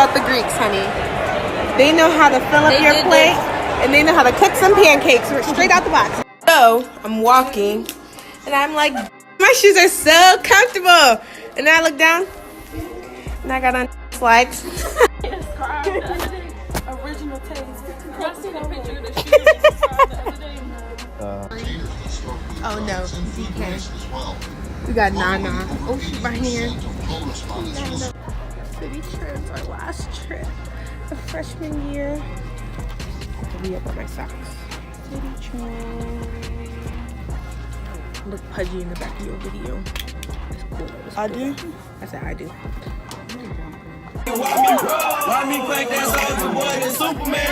about the Greeks, honey. They know how to fill up your plate, and they know how to cook some pancakes straight out the box. So I'm walking, and I'm like, my shoes are so comfortable. And then I look down, and I got on slides. Original taste. I seen a picture of the shoes the other day. Oh no, DK. We got Nana. Oh, she's right here. Nana. City trips, our last trip of freshman year. I have to re-up on my socks. City trip. Look pudgy in the back of your video. It's cool. I do? I said I do. Why me crack that song? Boy, the Superman.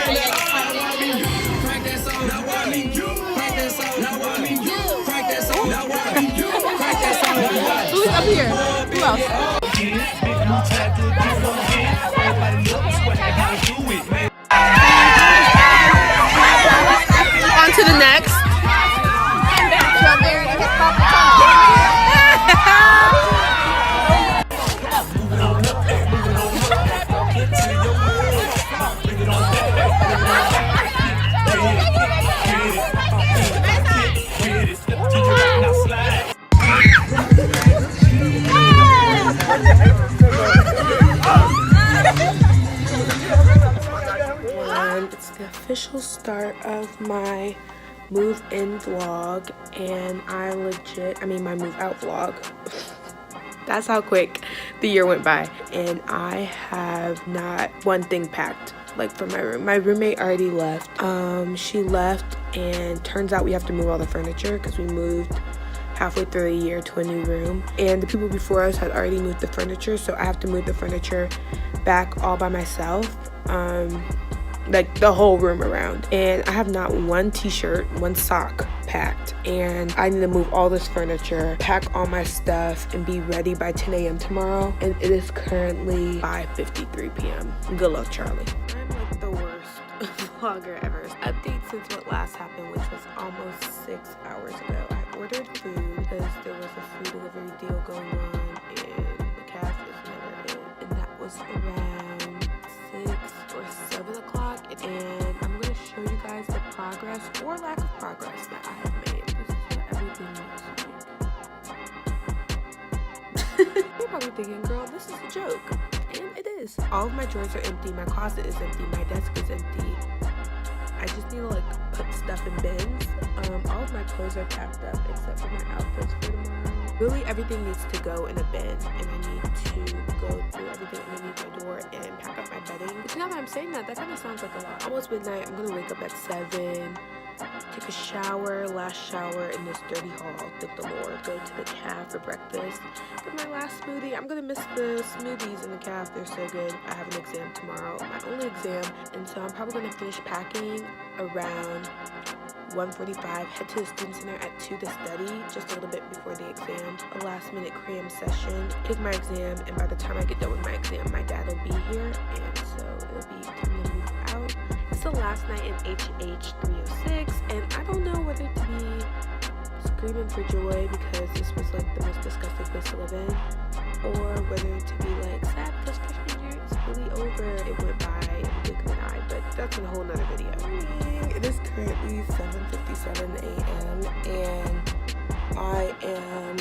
Crack that song. Now why me you? Crack that song. Now why me you? Crack that song. Now why me you? Crack that song. Who's up here? Who else? On to the next. It's the official start of my move-in vlog, and my move-out vlog. That's how quick the year went by, and I have not one thing packed like for my room. My roommate already left. She left, and turns out we have to move all the furniture because we moved halfway through the year to a new room, and the people before us had already moved the furniture, so I have to move the furniture back all by myself. Like the whole room around, and I have not one t-shirt, one sock packed, and I need to move all this furniture, pack all my stuff, and be ready by 10 a.m. tomorrow, and it is currently 5:53 p.m. Good luck, Charlie. I'm like the worst vlogger ever. Update since what last happened, which was almost 6 hours ago. I ordered food because there was a food delivery deal going on, and the cash is never in, and that was around 6 or 7 o'clock, and I'm going to show you guys the progress or lack of progress that I have made. This is what everything looks like. You're probably thinking, girl, this is a joke, and it is. All of my drawers are empty, my closet is empty, my desk is empty. I just need to like put stuff in bins. All of my clothes are packed up except for my outfits for tomorrow. Really, everything needs to go in a bin, and I need to go through everything underneath my door and pack up my bedding. But now that I'm saying that kind of sounds like a lot. Almost midnight. I'm gonna wake up at 7, take a shower, last shower in this dirty hall. Thank the Lord. Go to the caf for breakfast. Get my last smoothie. I'm gonna miss the smoothies in the caf. They're so good. I have an exam tomorrow, my only exam, and so I'm probably gonna finish packing around 1:45, head to the student center at 2 to study, just a little bit before the exam, a last minute cram session, take my exam, and by the time I get done with my exam, my dad will be here, and so it'll be time to move out. It's the last night in HH 306, and I don't know whether to be screaming for joy because this was like the most disgusting place to live in, or whether to be like sad because freshman year is really over. It went by in the blink of an eye, but that's a whole nother video. It is currently 7:57 a.m. and I am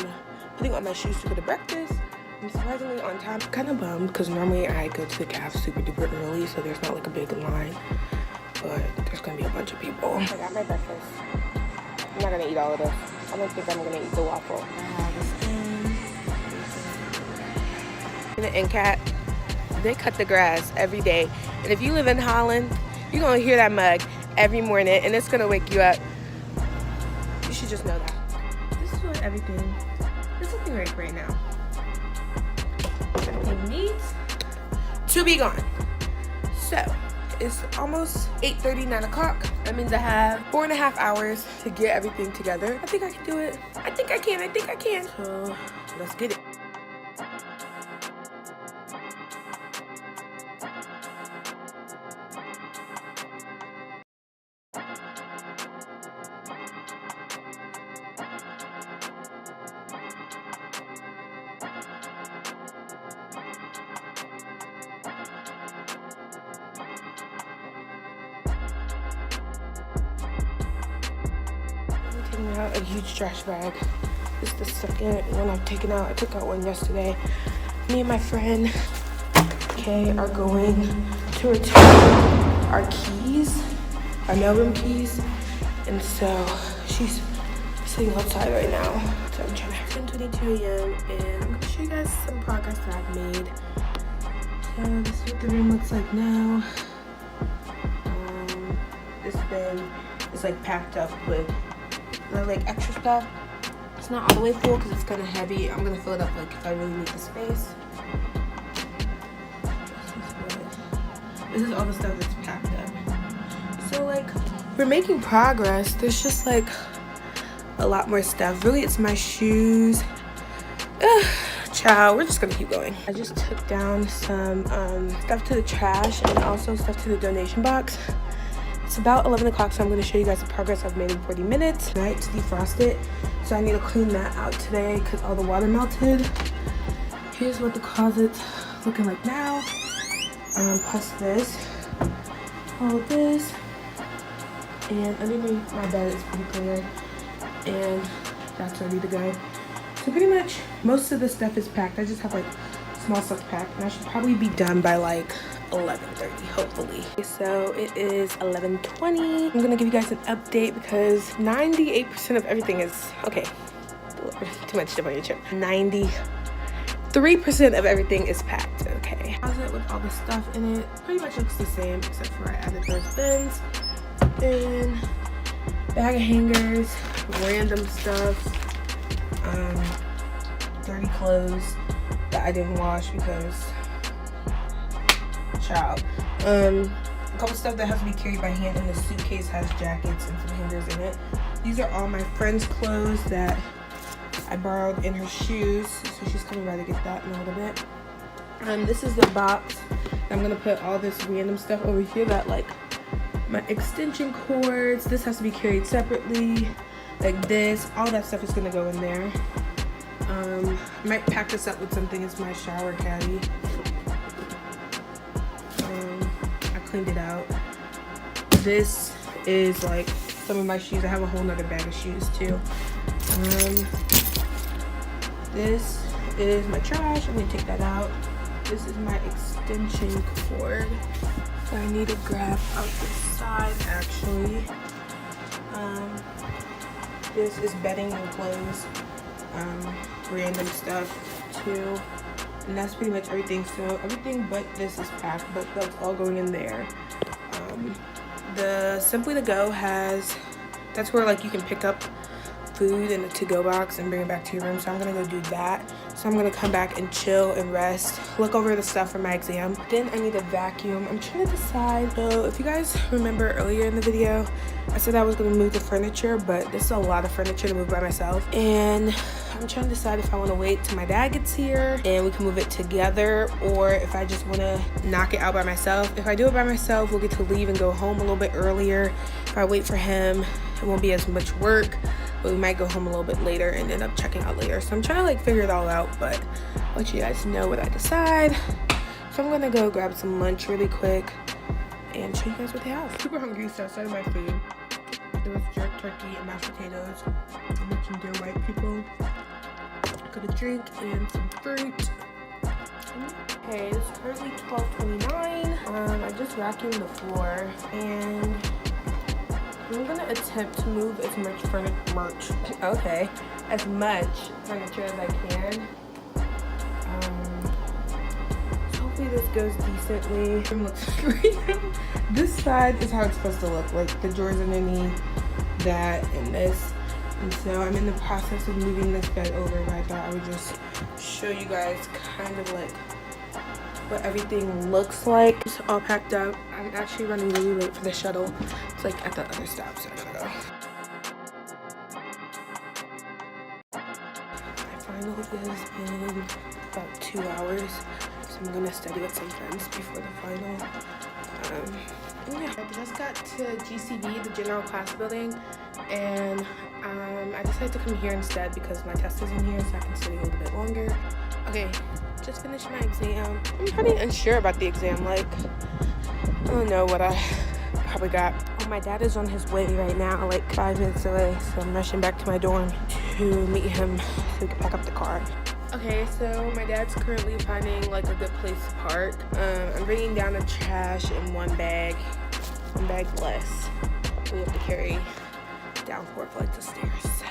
putting on my shoes to go to breakfast. I'm surprisingly on time. I'm kind of bummed because normally I go to the caf super duper early, so there's not like a big line, but there's gonna be a bunch of people. I got my breakfast. I'm not gonna eat all of this. I don't think I'm gonna eat the waffle. In the Ncat, they cut the grass every day, and if you live in Holland, you're gonna hear that mug every morning, and it's gonna wake you up. You should just know that. This is what everything is looking like right now. Everything needs to be gone. So it's almost 8:30, 9 o'clock. That means I have 4.5 hours to get everything together. I think I can do it. I think I can. So let's get it. taking out a huge trash bag. This is the second one I've taken out. I took out one yesterday. Me and my friend, Kay, are going to return our keys, our mailroom keys. And so she's sitting outside right now. So I'm trying to 10:22 a.m. and I'm gonna show you guys some progress that I've made. So this is what the room looks like now. This bin is like packed up with like extra stuff. It's not all the way full because it's kind of heavy. I'm gonna fill it up like if I really need the space. This is all the stuff that's packed up. So like we're making progress. There's just like a lot more stuff. Really, it's my shoes. Ciao, we're just gonna keep going. I just took down some stuff to the trash and also stuff to the donation box. It's about 11 o'clock, so I'm gonna show you guys the progress I've made in 40 minutes. Right, to defrost it. So I need to clean that out today because all the water melted. Here's what the closet's looking like now. Plus this, all of this, and underneath my bed is pretty clear, and that's ready to go. So pretty much most of the stuff is packed. I just have like small stuff packed, and I should probably be done by like 11:30, hopefully. So it is 11:20. I'm gonna give you guys an update because 98% of everything is okay. Too much stuff on your chip. 93% of everything is packed. Okay. Closet with all the stuff in it pretty much looks the same except for I added those bins. Then bag of hangers, random stuff, dirty clothes that I didn't wash because child. A couple stuff that has to be carried by hand, and the suitcase has jackets and some hangers in it. These are all my friend's clothes that I borrowed in her shoes, so she's coming by to get that in a little bit. This is the box. I'm gonna put all this random stuff over here that like my extension cords. This has to be carried separately, like this. All that stuff is gonna go in there. I might pack this up with something. It's my shower caddy. I cleaned it out. This is like some of my shoes. I have a whole nother bag of shoes too. This is my trash. I'm gonna take that out. This is my extension cord. So I need to grab out this side actually. This is bedding and clothes. Random stuff too. And that's pretty much everything. So everything but this is packed, but that's all going in there. The Simply to Go has, that's where like you can pick up food in a to-go box and bring it back to your room. So I'm gonna go do that. So I'm gonna come back and chill and rest, look over the stuff for my exam. Then I need a vacuum. I'm trying to decide. So if you guys remember earlier in the video, I said I was gonna move the furniture, but this is a lot of furniture to move by myself. And I'm trying to decide if I wanna wait till my dad gets here and we can move it together, or if I just wanna knock it out by myself. If I do it by myself, we'll get to leave and go home a little bit earlier. If I wait for him, it won't be as much work, but we might go home a little bit later and end up checking out later. So I'm trying to like figure it all out, but I'll let you guys know what I decide. So I'm gonna go grab some lunch really quick and show you guys what they have. Super hungry, so I started my food. There was jerk turkey and mashed potatoes. I mentioned dear white people. I got a drink and some fruit. Okay, it's currently 12:29. I just vacuumed the floor and I'm gonna attempt to move as much furniture as I can. So hopefully this goes decently. This side is how it's supposed to look, like the drawers underneath that and this. And so I'm in the process of moving this bed over, but I thought I would just show you guys kind of like what everything looks like. It's all packed up. I'm actually running really late for the shuttle. It's like at the other stop, so I gotta go. My final is in about 2 hours, so I'm gonna study with some friends before the final. Yeah, I just got to GCB, the general class building, and I decided to come here instead because my test is in here, so I can study a little bit longer. Okay, just finished my exam. I'm pretty unsure about the exam. Like, I don't know what I probably got my dad is on his way right now, like 5 minutes away, so I'm rushing back to my dorm to meet him so we can pack up the car. Okay, so my dad's currently finding like a good place to park. I'm bringing down the trash in one bag less. We have to carry down 4 flights of stairs.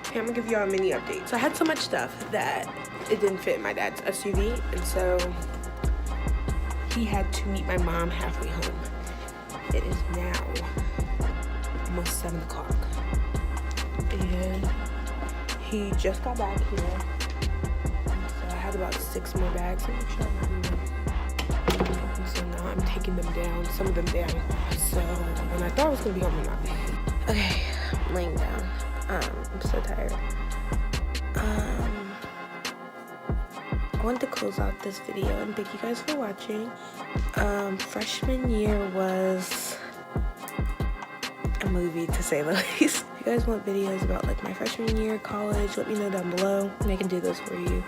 Okay, I'm gonna give y'all a mini update. So I had so much stuff that it didn't fit in my dad's SUV, and so he had to meet my mom halfway home. It is now almost 7 o'clock, and he just got back here, and so I had about 6 more bags. And so now I'm taking them down, some of them down. So when I thought I was gonna be home, I'm not. Okay, I'm laying down. I'm so tired. I wanted to close out this video and thank you guys for watching. Freshman year was a movie, to say the least. If you guys want videos about like my freshman year, college, let me know down below and I can do those for you.